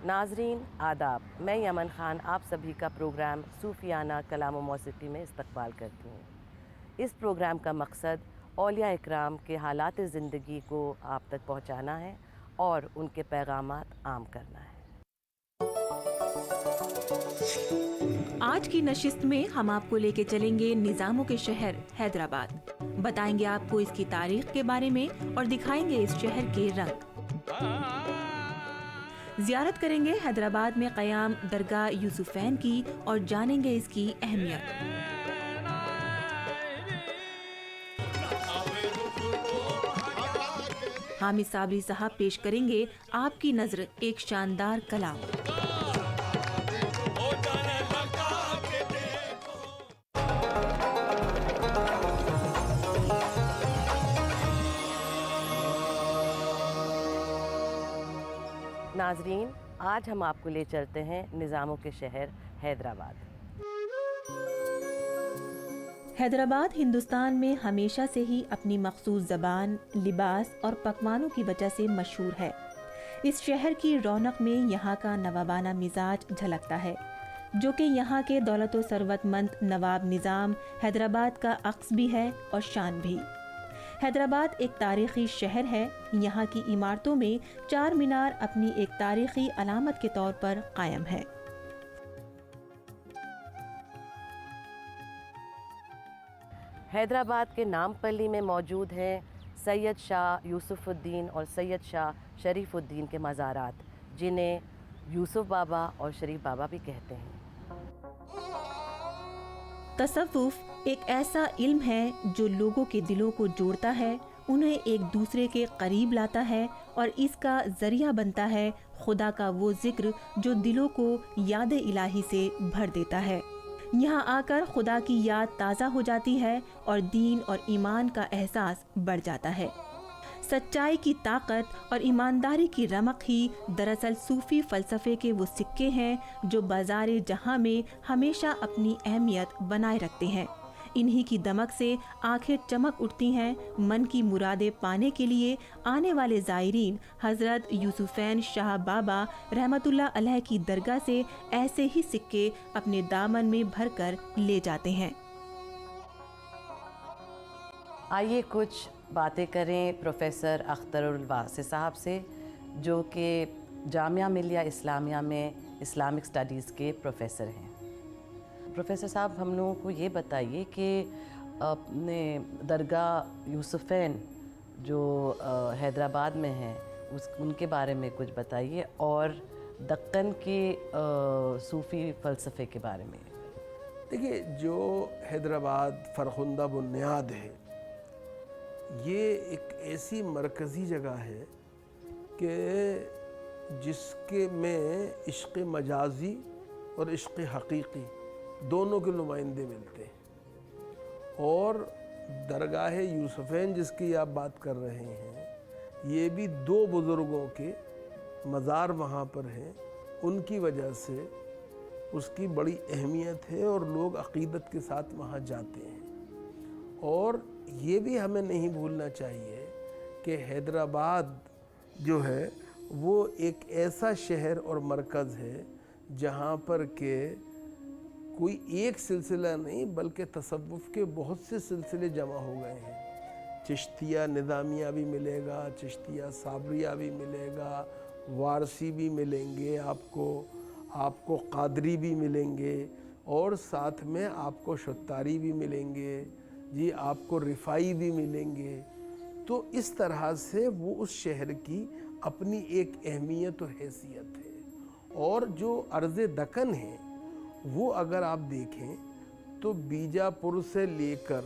नाजरीन आदाब, मैं यमन ख़ान आप सभी का प्रोग्राम सूफियाना कलाम व मौसीक़ी में इस्तक़बाल करती हूँ। इस प्रोग्राम का मकसद औलिया इकराम के हालात ज़िंदगी को आप तक पहुँचाना है और उनके पैगामात आम करना है। आज की नशिस्त में हम आपको लेके चलेंगे निज़ामों के शहर हैदराबाद। बताएंगे आपको इसकी तारीख के बारे में और दिखाएंगे इस शहर के रंग। जियारत करेंगे हैदराबाद में क़याम दरगाह यूसुफ़ैन की और जानेंगे इसकी अहमियत। हामिद साबरी साहब पेश करेंगे आपकी नज़र एक शानदार कलाम। नाजरीन, आज हम आपको ले चलते हैं निज़ामों के शहर हैदराबाद। हैदराबाद हिंदुस्तान में हमेशा से ही अपनी मखसूस ज़बान, लिबास और पकवानों की वजह से मशहूर है। इस शहर की रौनक में यहाँ का नवाबाना मिजाज झलकता है, जो कि यहाँ के दौलत व सरवतमंद नवाब निज़ाम हैदराबाद का अक्स भी है और शान भी। हैदराबाद एक तारीख़ी शहर है। यहाँ की इमारतों में चार मीनार अपनी एक तारीख़ी अलामत के तौर पर कायम है। हैदराबाद के नामपल्ली में मौजूद हैं सैयद शाह यूसुफ़ुद्दीन और सैयद शाह शरीफ़ुद्दीन के मज़ारात, जिन्हें यूसुफ बाबा और शरीफ बाबा भी कहते हैं। तसव्वुफ़ एक ऐसा इल्म है जो लोगों के दिलों को जोड़ता है, उन्हें एक दूसरे के करीब लाता है और इसका ज़रिया बनता है खुदा का वो जिक्र जो दिलों को याद इलाही से भर देता है। यहाँ आकर खुदा की याद ताज़ा हो जाती है और दीन और ईमान का एहसास बढ़ जाता है। सच्चाई की ताकत और ईमानदारी की रमक ही दरअसल सूफ़ी फ़लसफ़े के वो सिक्के हैं जो बाज़ार जहाँ में हमेशा अपनी अहमियत बनाए रखते हैं। इन्हीं की दमक से आंखें चमक उठती हैं। मन की मुरादें पाने के लिए आने वाले ज़ायरीन हज़रत यूसुफ़ैन शाह बाबा रहमतुल्लाह अलैह की दरगाह से ऐसे ही सिक्के अपने दामन में भर कर ले जाते हैं। आइए कुछ बातें करें प्रोफ़ेसर अख्तरुल वासी साहब से, जो कि जामिया मिलिया इस्लामिया में इस्लामिक स्टडीज़ के प्रोफ़ेसर हैं। प्रोफ़ेसर साहब, हम लोगों को ये बताइए कि अपने दरगाह यूसुफ़ैन जो हैदराबाद में है उनके बारे में कुछ बताइए और दक्कन के सूफ़ी फ़लसफ़े के बारे में। देखिए, जो हैदराबाद फ़रखुंदा बुनियाद है, ये एक ऐसी मरकज़ी जगह है कि जिसके में इश्क़ मजाज़ी और इश्क़ हक़ीक़ी दोनों के नुमाइंदे मिलते हैं। और दरगाह यूसुफ़ैन जिसकी आप बात कर रहे हैं, ये भी दो बुज़ुर्गों के मज़ार वहाँ पर हैं। उनकी वजह से उसकी बड़ी अहमियत है और लोग अक़ीदत के साथ वहाँ जाते हैं। और ये भी हमें नहीं भूलना चाहिए कि हैदराबाद जो है वो एक ऐसा शहर और मरकज़ है जहाँ पर के कोई एक सिलसिला नहीं बल्कि तसव्वुफ़ के बहुत से सिलसिले जमा हो गए हैं। चिश्तिया निज़ामिया भी मिलेगा, चिश्तिया साबरिया भी मिलेगा, वारसी भी मिलेंगे, आपको क़ादरी भी मिलेंगे और साथ में आपको शुत्तारी भी मिलेंगे जी, आपको रिफ़ाई भी मिलेंगे। तो इस तरह से वो उस शहर की अपनी एक अहमियत और हैसियत है। और जो अर्ज़ दक्कन है वो अगर आप देखें तो बीजापुर से लेकर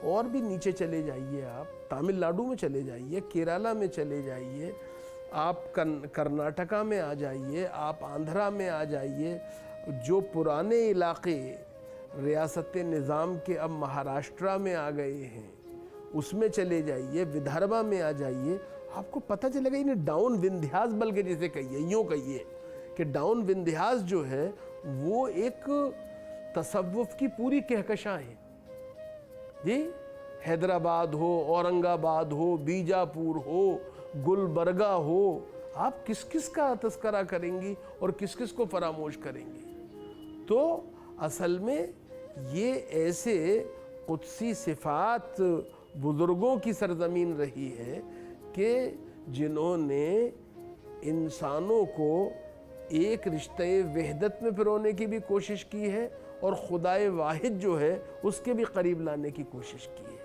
और भी नीचे चले जाइए, आप तमिलनाडु में चले जाइए, केरला में चले जाइए, आप कर्नाटका में आ जाइए, आप आंध्रा में आ जाइए, जो पुराने इलाके रियासत निज़ाम के अब महाराष्ट्र में आ गए हैं उसमें चले जाइए, विदर्भा में आ जाइए, आपको पता चलेगा इन्हें डाउन विंध्यास बल्कि जिसे कहिए, यूँ कहिए कि डाउन विंध्यास जो है वो एक तसव्वुफ़ की पूरी कहकशां है जी। हैदराबाद हो, औरंगाबाद हो, बीजापुर हो, गुलबर्गा हो, आप किस किस का तस्करा करेंगी और किस किस को फरामोश करेंगी। तो असल में ये ऐसे कुदसी सिफ़ात बुज़ुर्गों की सरज़मीन रही है कि जिन्होंने इंसानों को एक रिश्ते वहदत में पिरोने की भी कोशिश की है और खुदाए वाहिद जो है उसके भी करीब लाने की कोशिश की है।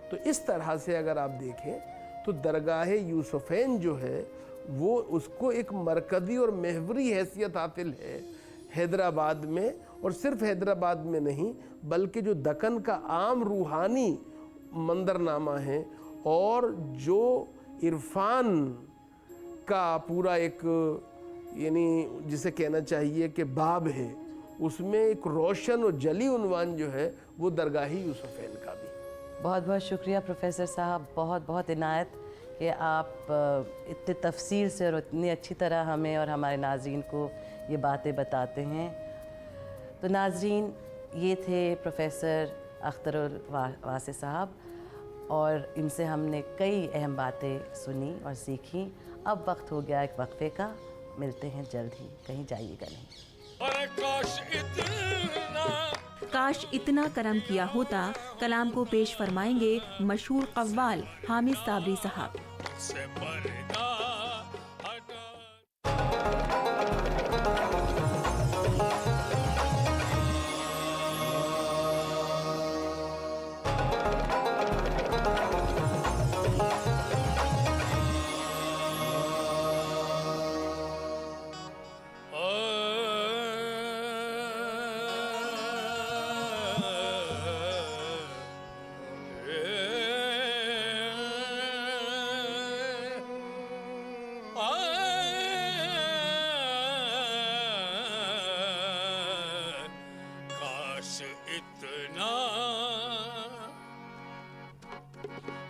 तो इस तरह से अगर आप देखें तो दरगाह यूसुफ़ैन जो है वो उसको एक मरकज़ी और महवरी हैसियत हासिल है हैदराबाद में, और सिर्फ हैदराबाद में नहीं बल्कि जो दक्कन का आम रूहानी मंदरनामा है और जो इरफान का पूरा एक यानी जिसे कहना चाहिए कि बाब है, उसमें एक रोशन और जली उन्वान जो है वो दरगाही यूसुफ़ैन का भी। बहुत बहुत शुक्रिया प्रोफेसर साहब, बहुत बहुत इनायत कि आप इतने तफसील से और इतनी अच्छी तरह हमें और हमारे नाज़रीन को ये बातें बताते हैं। तो नाज़रीन, ये थे प्रोफेसर अख्तरुल वासी साहब और इनसे हमने कई अहम बातें सुनी और सीखी। अब वक्त हो गया एक वक्फे का, मिलते हैं जल्द ही, कहीं जाइएगा नहीं। अरे काश इतना करम किया होता। कलाम को पेश फरमाएंगे मशहूर कव्वाल हामिद साबरी साहब। से पर्दा हटा।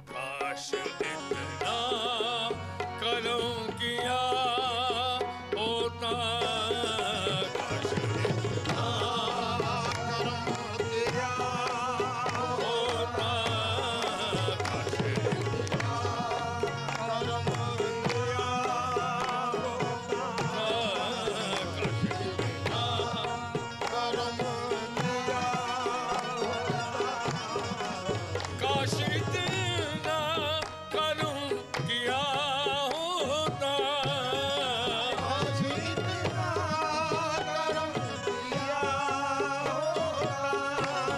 काश इतना कलम किया होता, काश इतना करम किया होता, काश इतना करम किया होता, काश इतना करम किया होता, काश इतना करम किया होता, काश इतना करम किया होता,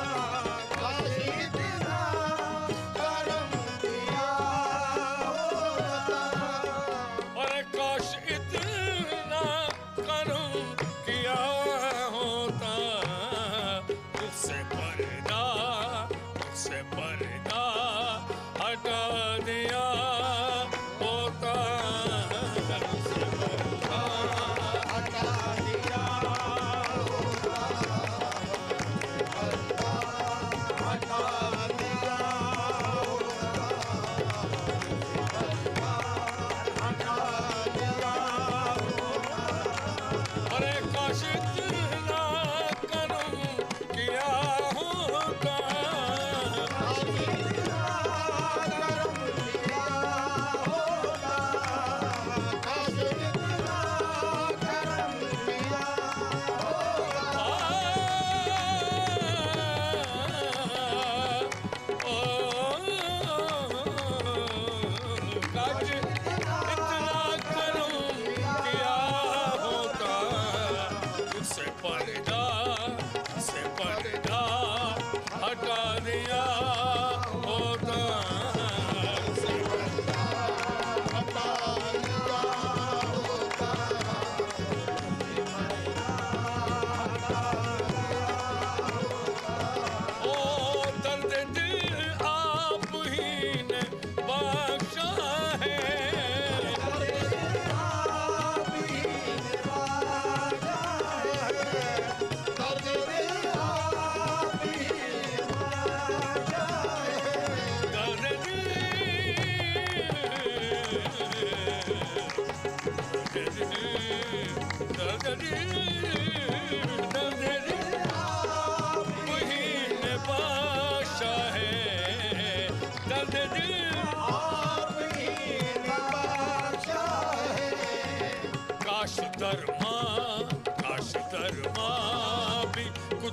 काश इतना करम किया होता, अरे काश इतना करम किया होता, तुझसे पर्दा हटा दिया होता, तुझसे पर्दा हटा दिया होता, पर्दा हटा दिया होता, पर्दा हटा दिया होता, अरे काश इतना करम किया होता, काश इतना करम किया होता, काश इतना करम किया होता, काश इतना करम किया होता, तुझसे पर्दा हटा दिया होता, तुझसे पर्दा हटा दिया होता, ओ दर्द दिल आप ही ने बख्शा है, आप ही ने बख्शा है, दर्द दिल आप ही ने बख्शा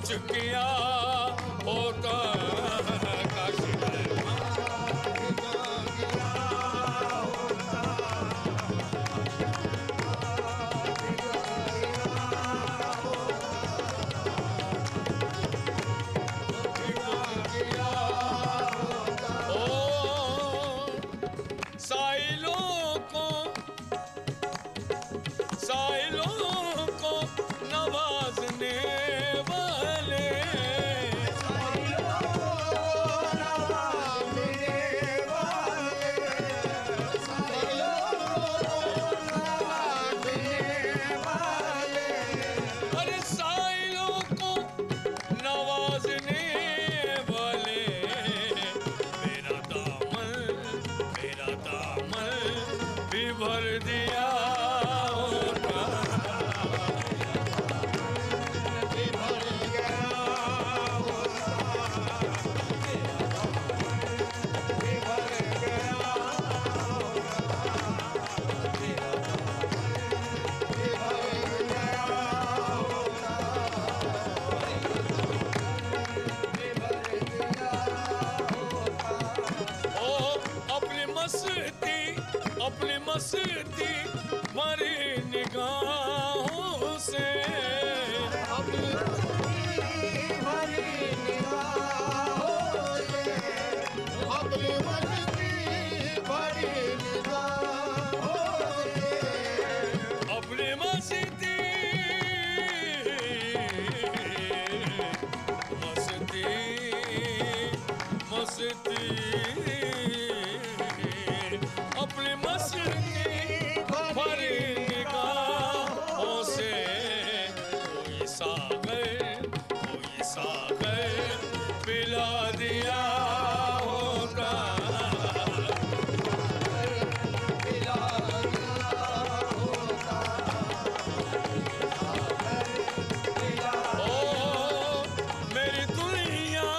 कुछ किया होता काश साइलों को नवाजने वाले अरे साइलों को नवाजने वाले मेरा दामन भी भर दिया अपनी मस्ती मरी निगाहों से अपनी मस्ती अपनी मस्ती भरी निगाहों से कोई सागर पिला दिया होगा ओ मेरी दुनिया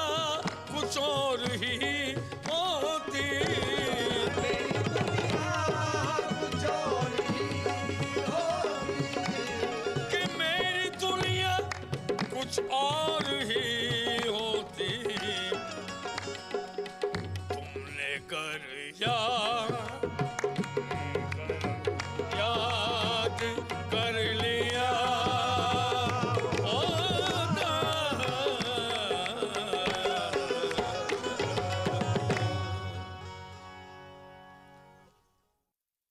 कुछ और ही होती कुछ और ही होती तुमने कर याद कर लिया होता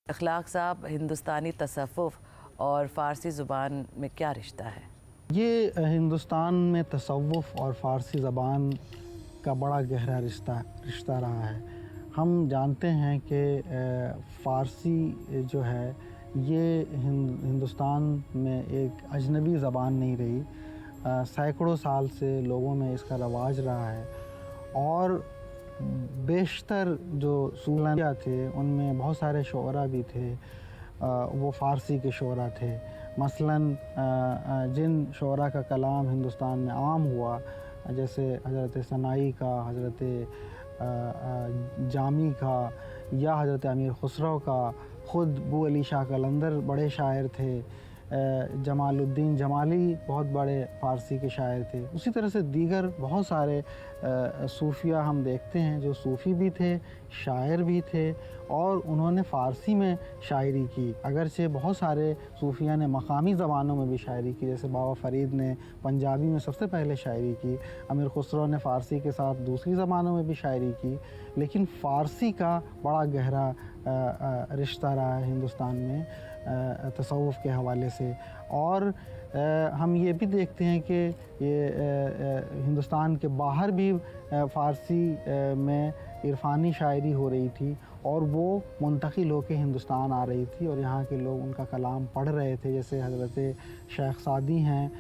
अखलाक साहब, हिंदुस्तानी तसव्वुफ़ और फ़ारसी ज़ुबान में क्या रिश्ता है? ये हिंदुस्तान में तसव्वुफ़ और फ़ारसी ज़बान का बड़ा गहरा रिश्ता रहा है। हम जानते हैं कि फ़ारसी जो है ये हिंदुस्तान में एक अजनबी ज़बान नहीं रही। सैकड़ों साल से लोगों में इसका रवाज रहा है और बेशतर जो सूफिया थे उनमें बहुत सारे शुअरा भी थे, वो फ़ारसी के शुअरा थे। मसलन जिन शुअरा का कलाम हिंदुस्तान में आम हुआ, जैसे हज़रत सनाई का, हज़रत जामी का या हज़रत अमीर खुसरो का, ख़ुद बू अली शाह कलंदर बड़े शायर थे, जमालुद्दीन जमाली बहुत बड़े फ़ारसी के शायर थे। उसी तरह से दीगर बहुत सारे सूफिया हम देखते हैं जो सूफ़ी भी थे, शायर भी थे और उन्होंने फ़ारसी में शायरी की। अगरचे बहुत सारे सूफिया ने मकामी ज़बानों में भी शायरी की, जैसे बाबा फ़रीद ने पंजाबी में सबसे पहले शायरी की, अमीर खुसरो ने फ़ारसी के साथ दूसरी ज़बानों में भी शायरी की। लेकिन फ़ारसी का बड़ा गहरा रिश्ता रहा है हिंदुस्तान में तसव्वुफ़ के हवाले से। और हम ये भी देखते हैं कि ये हिंदुस्तान के बाहर भी फ़ारसी में इरफ़ानी शायरी हो रही थी और वो मुंतकिल होकर हिंदुस्तान आ रही थी और यहाँ के लोग उनका कलाम पढ़ रहे थे। जैसे हज़रत शेख सादी हैं,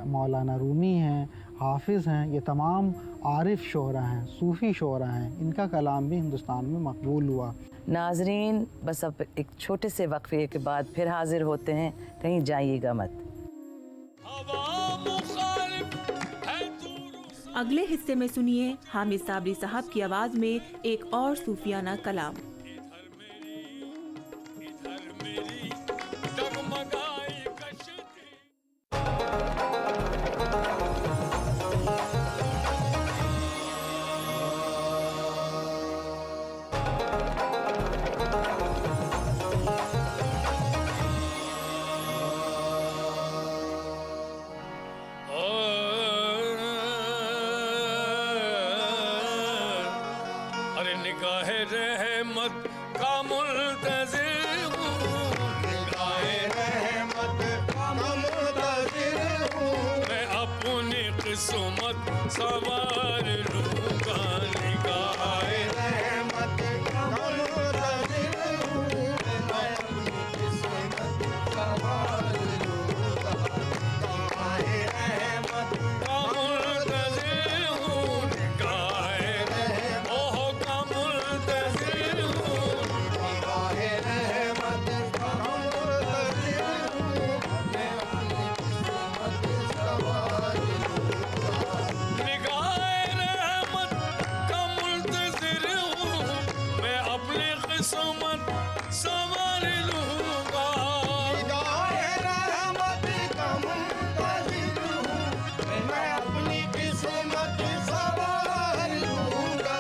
मौलाना रूमी हैं, हाफिज़ हैं, ये तमाम आरिफ शुअरा हैं, सूफ़ी शुअरा हैं, इनका कलाम भी हिंदुस्तान में मकबूल हुआ। नाजरीन, बस अब एक छोटे से वक्फे के बाद फिर हाजिर होते हैं, कहीं जाइएगा मत। अगले हिस्से में सुनिए हामिद साबरी साहब की आवाज़ में एक और सूफियाना कलाम। निगाह रहमत का मुल्तज़िर हूँ, निगाह रहमत का मुल्तज़िर हूँ, मैं अपनी किस्मत संवार लूँगा, निगाह रहमत का मुल्तज़िर हूँ, मैं अपनी किस्मत संवार लूँगा, निगाह रहमत का मुल्तज़िर हूँ, निगाह ओह का मुल्तज़िर हूँ, निगाह रहमत का मुल्तज़िर हूँ, मैं अपनी किस्मत संवार लूँगा, निगाह रहमत का मुल्तज़िर हूँ, मैं अपनी किस्मत संवार लूँगा, निगाह रहमत का मुल्तज़िर हूँ, मैं अपनी किस्मत संवार लूँगा,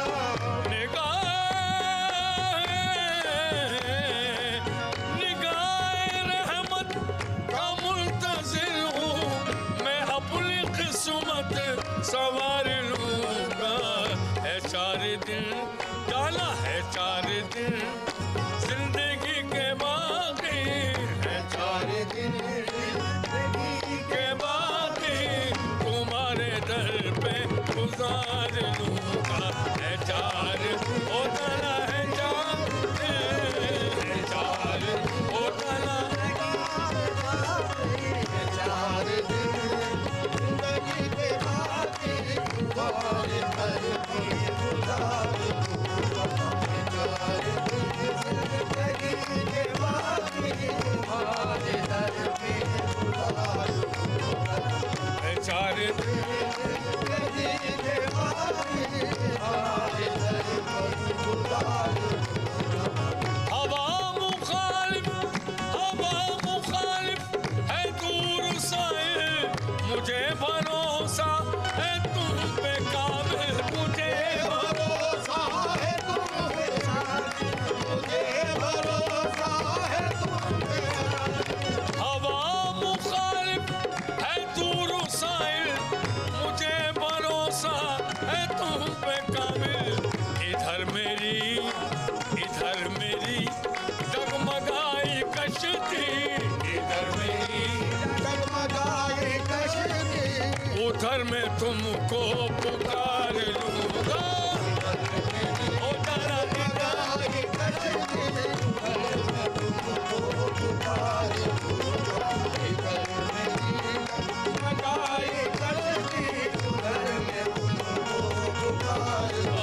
निगाह रहमत का मुल्तज़िर हूँ, मैं अपनी किस्मत संवार लूँगा, है 4 दिन डाला है 4 दिन जिंदगी के बाकी, है 4 दिन जिंदगी के बाकी, तुम्हारे दर पे गुजार लूँगा, है 4 ओ डाला है 4 है 4 ओ डाला है 4 दिन जिंदगी के बाकी, तुम्हारे दर पे गुजार लूँगा, है 4 दिन जिंदगी के बाकी, तुम्हारे दर पे गुजार लूँगा, है 4 दिन जिंदगी के बाकी, तुम्हारे दर पे गुजार लूँगा, हवा मुखालिफ है दूर साए, मुझे भरोसा है तुम पे काबिल, मुझे भरोसा है तुम पे काबिल, मुझे भरोसा है तुम पे काबिल, हवा मुखालिफ है दूर साए, मुझे भरोसा है तुम पे काबिल, इधर मेरी डगमगाई कश्ती, इधर मेरी डगमगाई कश्ती, उधर मैं तुमको पुकार लूँगा, उधर डगमगाई कश्ती, उधर मैं तुमको पुकार लूँगा, इधर मेरी डगमगाई कश्ती, उधर मैं तुमको पुकार लूँगा,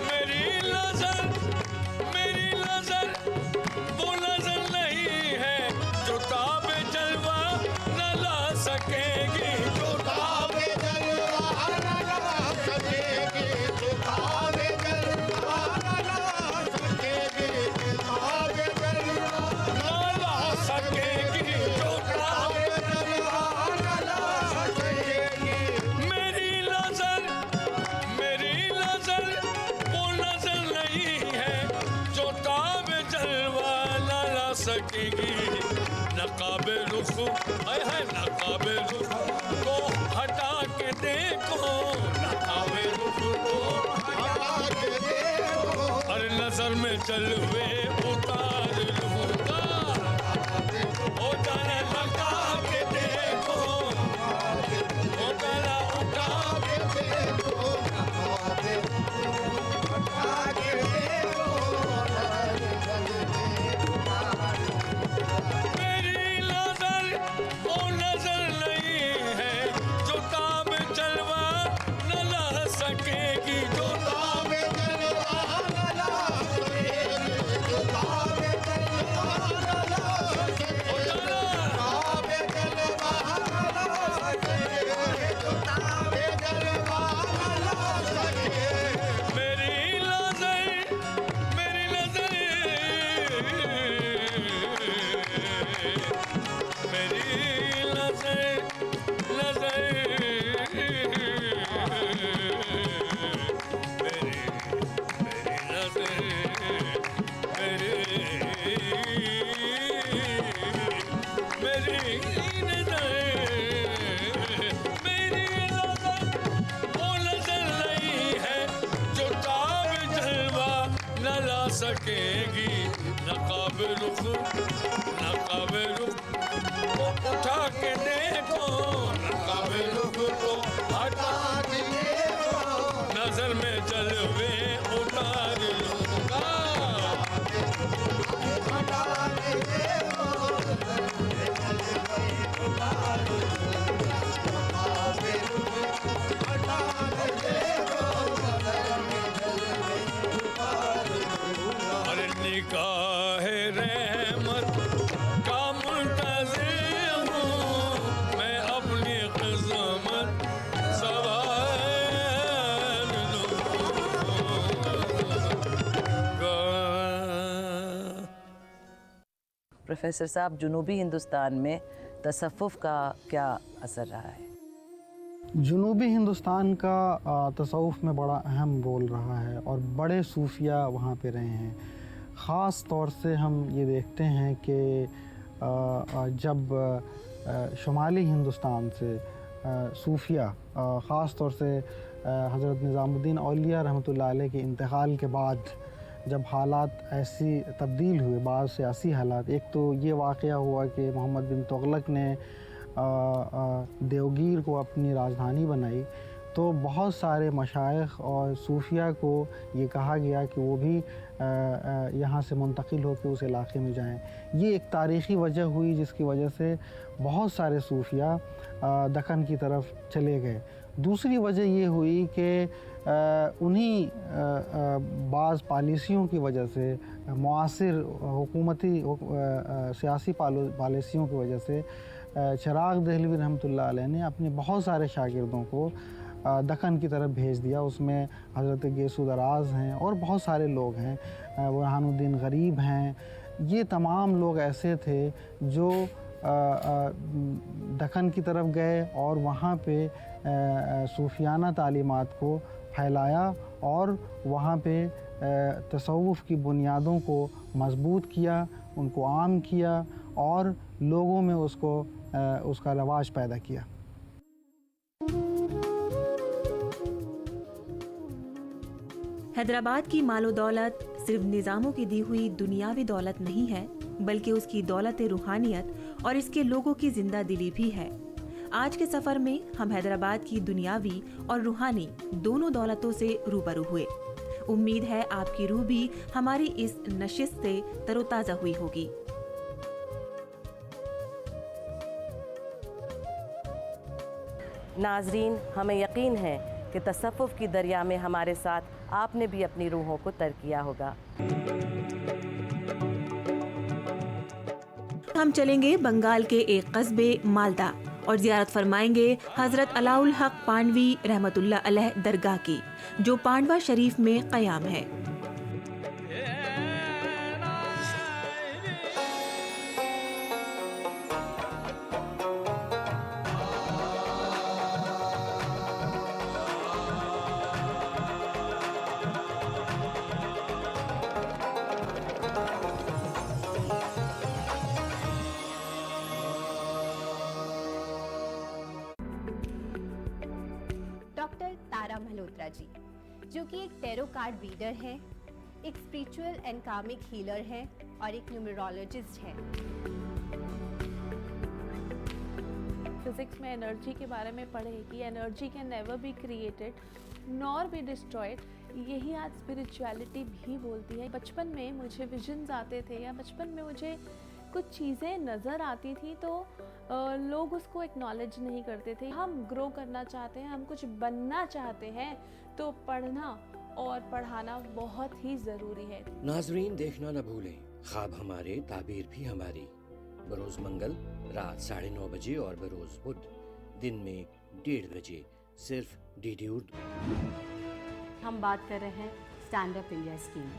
मेरी नजर वो नजर नहीं है जो ताबे जलवा न ला सकेगी, जो ताबे जलवा न ला सकेगी, जो ताबे जलवा न ला सकेगी, जो ताबे जलवा न ला सकेगी, जो ताबे जलवा न ला सकेगी, मेरी नजर वो नजर नहीं है जो ताबे जलवा न ला सकेगी, नकाबे रुख है नकाबे रुख को हटा के देखो, नकाबे रुख को हटा के देखो, हर नजर में जलवे उतार लूँगा, ओ जाने लगा के देखो, ओ गला उठा के देखो, उठा के देखो, मेरी नजर वो नजर नहीं है जो ताबे जलवा न ला सकेगी, जो ताबे जलवा न ला सकेगी, जो झुकेगी नकाब रुख को उठा के देखो, नकाब रुख को हटा के देखो, नजर में जलवे उतार लूंगा। अरे निगाह रहमत का मुंतज़िर हूँ मैं, अपनी क़िस्मत सवार लूँगा। प्रोफेसर साहब, जुनूबी हिंदुस्तान में तसव्वुफ़ का क्या असर रहा है? जुनूबी हिंदुस्तान का तसव्वुफ़ में बड़ा अहम रोल रहा है और बड़े सूफिया वहाँ पे रहे हैं। ख़ास तौर से हम ये देखते हैं कि जब शुमाली हिंदुस्तान से सूफिया, ख़ास तौर से हज़रत निज़ामुद्दीन औलिया रहमतुल्लाह अलैह के इंतकाल के बाद जब हालात ऐसी तब्दील हुए, बाज़ सियासी हालात, एक तो ये वाक़या हुआ कि मोहम्मद बिन तुग़लक ने देवगीर को अपनी राजधानी बनाई, तो बहुत सारे मशाइख और सूफिया को ये कहा गया कि वो भी यहाँ से मुंतकिल होकर उस इलाके में जाएं। ये एक तारीख़ी वजह हुई जिसकी वजह से बहुत सारे सूफिया दक्कन की तरफ चले गए। दूसरी वजह ये हुई कि उन्हीं बाज़ पॉलिसियों की वजह से, मुआसिर हुकूमती सियासी पॉलिसियों की वजह से चिराग दहलवी रहमतुल्लाह अलैह ने अपने बहुत सारे शागिर्दों को दक्कन की तरफ भेज दिया। उसमें हज़रत गैसुद दराज हैं और बहुत सारे लोग हैं, बुरहानुद्दीन गरीब हैं। ये तमाम लोग ऐसे थे जो दक्कन की तरफ गए और वहाँ पे सूफियाना तालीमात को फैलाया और वहाँ पे तसव्वुफ़ की बुनियादों को मज़बूत किया, उनको आम किया और लोगों में उसका रवाज पैदा किया। हैदराबाद की मालो दौलत सिर्फ निज़ामों की दी हुई दुनियावी दौलत नहीं है, बल्कि उसकी दौलत रूहानियत और इसके लोगों की जिंदा दिली भी है। आज के सफर में हम हैदराबाद की दुनियावी और रूहानी दोनों दौलतों से रूबरू हुए। उम्मीद है आपकी रूह भी हमारी इस नशिस्त से तरोताज़ा हुई होगी। नाजरीन, हमें यकीन है कि तसव्वुफ़ की दरिया में हमारे साथ आपने भी अपनी रूहों को तर किया होगा। हम चलेंगे बंगाल के एक कस्बे मालदा और ज़ियारत फरमाएंगे हज़रत अलाउल हक पांडवी रहमतुल्लाह अलैह दरगाह की, जो पांडवा शरीफ में क़याम है। डॉक्टर तारा मल्होत्रा जी, जो कि एक टैरो कार्ड रीडर है, एक स्पिरिचुअल एंड कार्मिक हीलर है और एक न्यूमरोलॉजिस्ट है। फिजिक्स में एनर्जी के बारे में पढ़े कि energy can never be created nor be destroyed. यही आज स्पिरिचुअलिटी भी बोलती है। बचपन में मुझे विजन्स आते थे या बचपन में मुझे कुछ चीज़ें नज़र आती थी तो लोग उसको एक्नॉलेज नहीं करते थे। हम ग्रो करना चाहते हैं, हम कुछ बनना चाहते हैं, तो पढ़ना और पढ़ाना बहुत ही ज़रूरी है। नाजरीन, देखना न भूलें, ख्वाब हमारे ताबीर भी हमारी। बरोज़ मंगल रात 9:30 बजे और बरोज़ बुध दिन में 1:30 बजे, सिर्फ DD उर्दू। हम बात कर रहे हैं स्टैंड अप इंडिया स्कीम।